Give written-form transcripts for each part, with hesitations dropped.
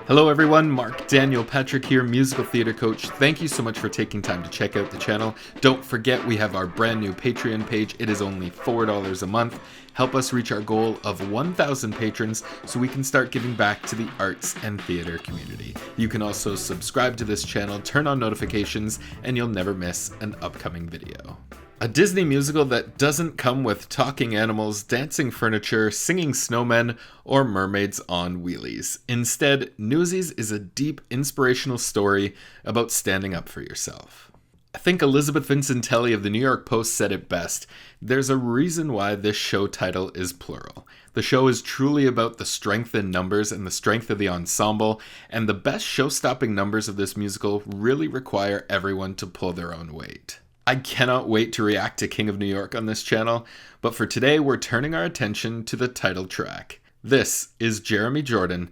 Hello everyone, Marc Daniel Patrick here, musical theater coach. Thank you so much for taking time to check out the channel. Don't forget we have our brand new Patreon page. It is only $4 a month. Help us reach our goal of 1,000 patrons so we can start giving back to the arts and theater community. You can also subscribe to this channel, turn on notifications, and you'll never miss an upcoming video. A Disney musical that doesn't come with talking animals, dancing furniture, singing snowmen, or mermaids on wheelies. Instead, Newsies is a deep, inspirational story about standing up for yourself. I think Elizabeth Vincentelli of the New York Post said it best. There's a reason why this show title is plural. The show is truly about the strength in numbers and the strength of the ensemble, and the best show-stopping numbers of this musical really require everyone to pull their own weight. I cannot wait to react to King of New York on this channel, but for today we're turning our attention to the title track. This is Jeremy Jordan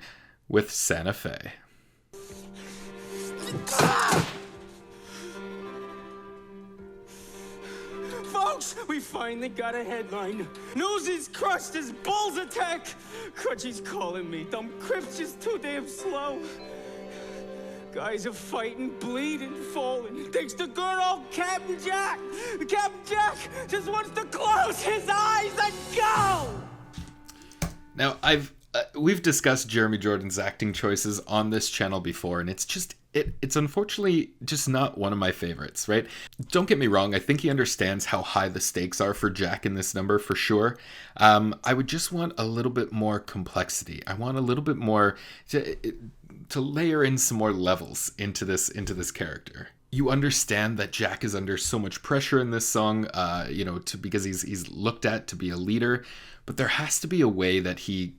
with Santa Fe. Folks, we finally got a headline. Newsies crushed his Bulls attack. Crutchy's calling me. Dumb Crip's just too damn slow. Guys are fighting, bleeding, falling. Thanks to good old Captain Jack. Captain Jack just wants to close his eyes and go! Now, we've discussed Jeremy Jordan's acting choices on this channel before, and it's unfortunately just not one of my favorites, right? Don't get me wrong, I think he understands how high the stakes are for Jack in this number, for sure. I would just want a little bit more complexity. I want a little bit more to layer in some more levels into this character. You understand that Jack is under so much pressure in this song, because he's looked at to be a leader, but there has to be a way that he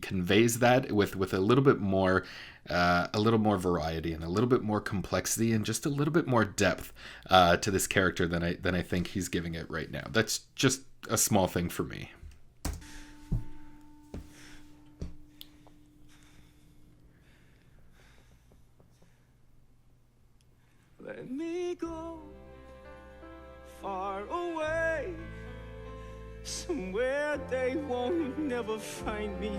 conveys that with a little bit more variety and a little bit more complexity and just a little bit more depth to this character than I think he's giving it right now. That's just a small thing for me. Let me go far away, somewhere they won't never find me,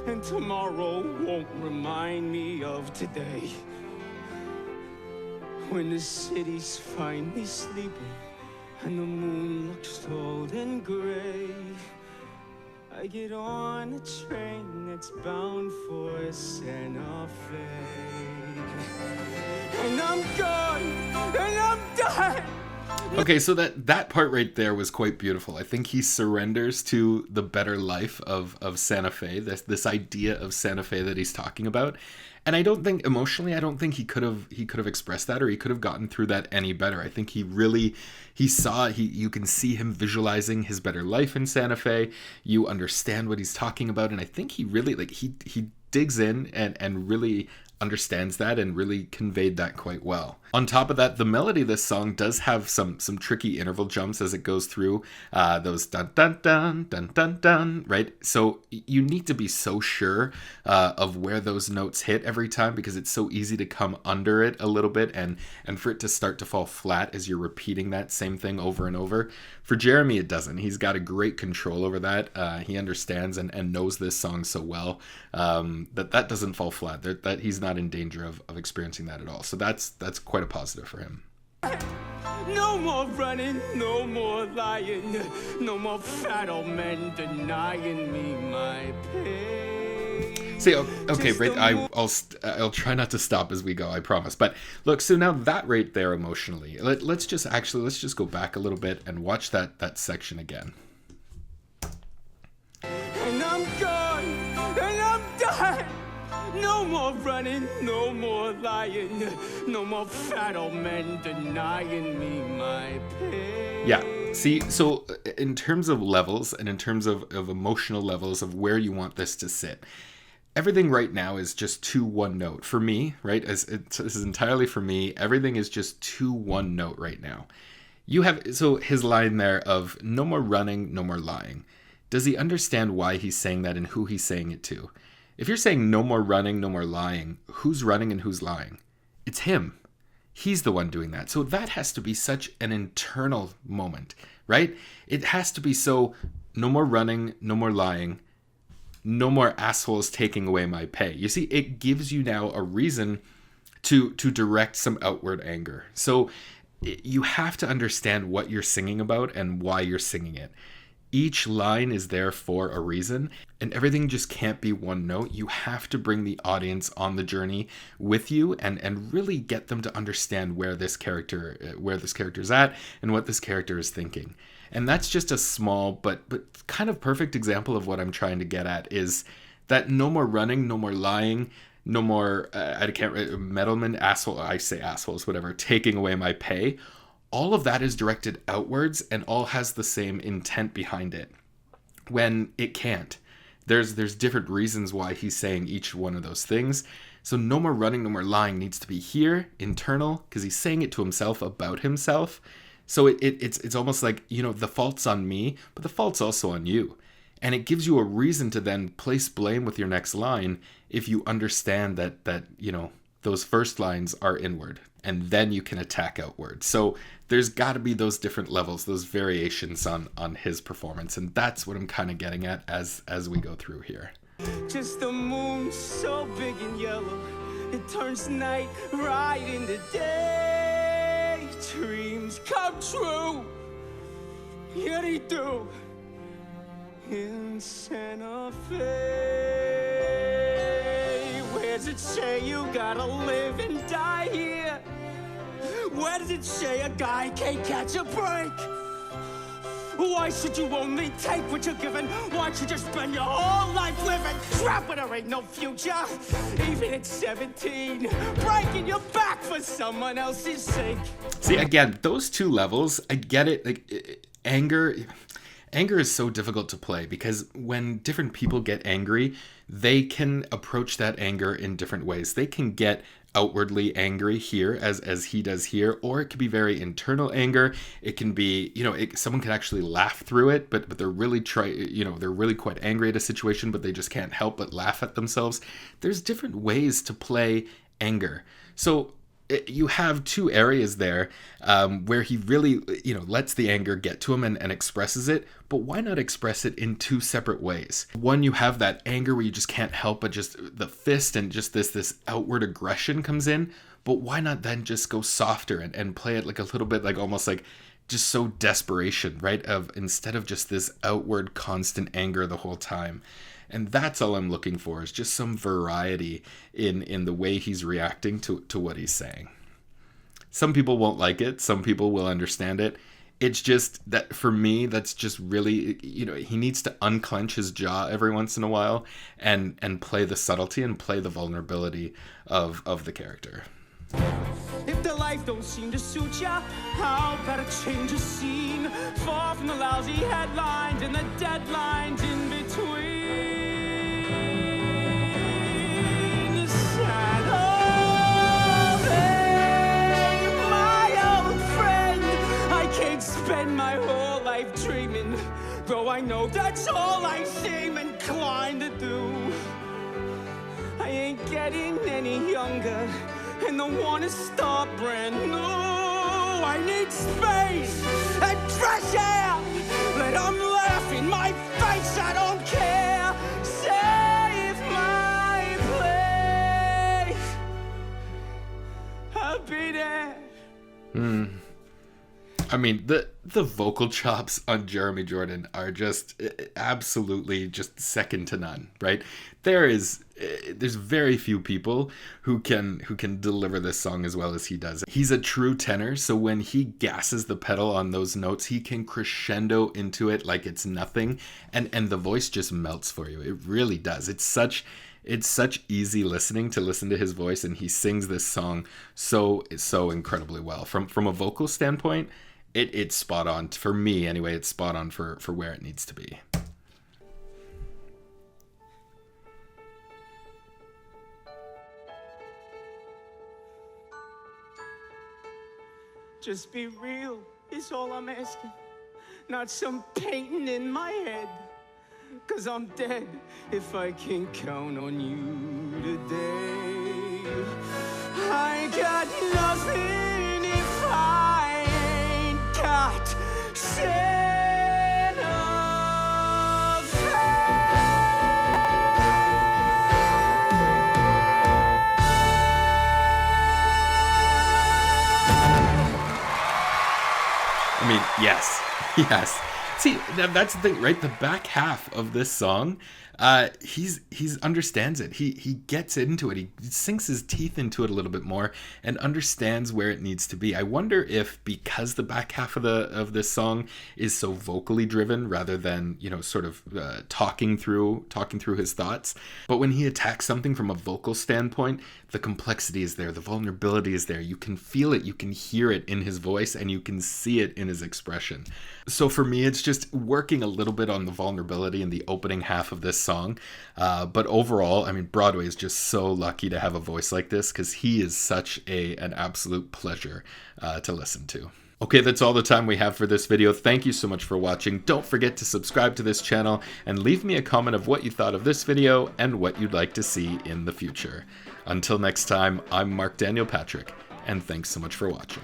and tomorrow won't remind me of today. When the city's finally sleeping and the moon looks old and gray, I get on a train that's bound for Santa Fe. And I'm gone, and I'm done. Okay, so that part right there was quite beautiful. I think he surrenders to the better life of Santa Fe, this idea of Santa Fe that he's talking about. And I don't think emotionally, he could have expressed that, or he could have gotten through that any better. I think you can see him visualizing his better life in Santa Fe. You understand what he's talking about, and I think he really he digs in and really understands that and really conveyed that quite well. On top of that, the melody of this song does have some tricky interval jumps as it goes through, those dun dun dun dun dun dun, right? So you need to be so sure of where those notes hit every time, because it's so easy to come under it a little bit and for it to start to fall flat as you're repeating that same thing over and over. For Jeremy, it doesn't. He's got a great control over that. He understands and knows this song so well that doesn't fall flat. That he's not in danger of experiencing that at all. So that's quite a positive for him. No more running, no more lying, no more fat old men denying me my pain. See, okay, right, I'll try not to stop as we go, I promise. But look, so now that right there emotionally, let's just go back a little bit and watch that section again. And I'm gone, and I'm done. No more running, no more lying, no more fat old men denying me my pain. Yeah, see, so in terms of levels and in terms of emotional levels of where you want this to sit, everything right now is just too one note. For me, right, this is entirely for me, everything is just too one note right now. You have, so his line there of no more running, no more lying. Does he understand why he's saying that and who he's saying it to? If you're saying no more running, no more lying, who's running and who's lying? It's him. He's the one doing that. So that has to be such an internal moment, right? It has to be so, no more running, no more lying. no more assholes taking away my pay. You see, it gives you now a reason to direct some outward anger. So you have to understand what you're singing about and why you're singing it. Each line is there for a reason, and everything just can't be one note. You have to bring the audience on the journey with you and really get them to understand where this character's at and what this character is thinking. And that's just a small but kind of perfect example of what I'm trying to get at, is that no more running, no more lying, no more meddleman, asshole, I say assholes, whatever, taking away my pay. All of that is directed outwards and all has the same intent behind it, when it can't. There's different reasons why he's saying each one of those things. So no more running, no more lying needs to be here, internal, because he's saying it to himself about himself. So it's almost like, the fault's on me, but the fault's also on you. And it gives you a reason to then place blame with your next line if you understand that those first lines are inward, and then you can attack outward. So there's got to be those different levels, those variations on his performance, and that's what I'm kind of getting at as we go through here. Just the moon so big and yellow, it turns night right into day. Dreams come true, yeah they do, in Santa Fe. Where's it say you gotta live and die here? Where does it say a guy can't catch a break? Why should you only take what you're given? Why should you spend your whole life living trapped where there ain't no future? Even at 17, breaking your back for someone else's sake. See, again, those two levels, I get it. Like, anger is so difficult to play, because when different people get angry, they can approach that anger in different ways. They can get outwardly angry here as he does here, or it could be very internal anger. It can be, someone can actually laugh through it, but they're really they're really quite angry at a situation, but they just can't help but laugh at themselves. There's different ways to play anger. So you have two areas there where he really, lets the anger get to him and expresses it. But why not express it in two separate ways? One, you have that anger where you just can't help but just the fist and just this outward aggression comes in. But why not then just go softer and play it like a little bit like almost like just so desperation, right? Instead of just this outward constant anger the whole time. And that's all I'm looking for, is just some variety in the way he's reacting to what he's saying. Some people won't like it. Some people will understand it. It's just that for me, that's just really, he needs to unclench his jaw every once in a while and play the subtlety and play the vulnerability of the character. If the life don't seem to suit ya, how about a change of scene? Far from the lousy headlines and the deadlines in between. Spend my whole life dreaming, though I know that's all I seem inclined to do. I ain't getting any younger, and don't wanna start brand new. I need space and fresh air. Let them laugh in my face, I don't care. Save my place, I'll be there. I mean, the vocal chops on Jeremy Jordan are just absolutely just second to none, right? There's very few people who can deliver this song as well as he does. He's a true tenor, so when he gasses the pedal on those notes, he can crescendo into it like it's nothing, and the voice just melts for you. It really does. It's such easy listening to listen to his voice, and he sings this song so incredibly well. From a vocal standpoint, it's spot on. For me, anyway, it's spot on for where it needs to be. Just be real is all I'm asking. Not some painting in my head. 'Cause I'm dead if I can count on you today. I got nothing if I ain't got Santa Fe. mean, yes. Yes. See, that's the thing, right? The back half of this song, he's understands it. He gets into it. He sinks his teeth into it a little bit more and understands where it needs to be. I wonder if because the back half of this song is so vocally driven rather than, sort of talking through his thoughts, but when he attacks something from a vocal standpoint, the complexity is there, the vulnerability is there. You can feel it, you can hear it in his voice, and you can see it in his expression. So for me, it's just working a little bit on the vulnerability in the opening half of this song. But overall, I mean, Broadway is just so lucky to have a voice like this because he is such an absolute pleasure to listen to. Okay, that's all the time we have for this video. Thank you so much for watching. Don't forget to subscribe to this channel and leave me a comment of what you thought of this video and what you'd like to see in the future. Until next time, I'm Marc Daniel Patrick, and thanks so much for watching.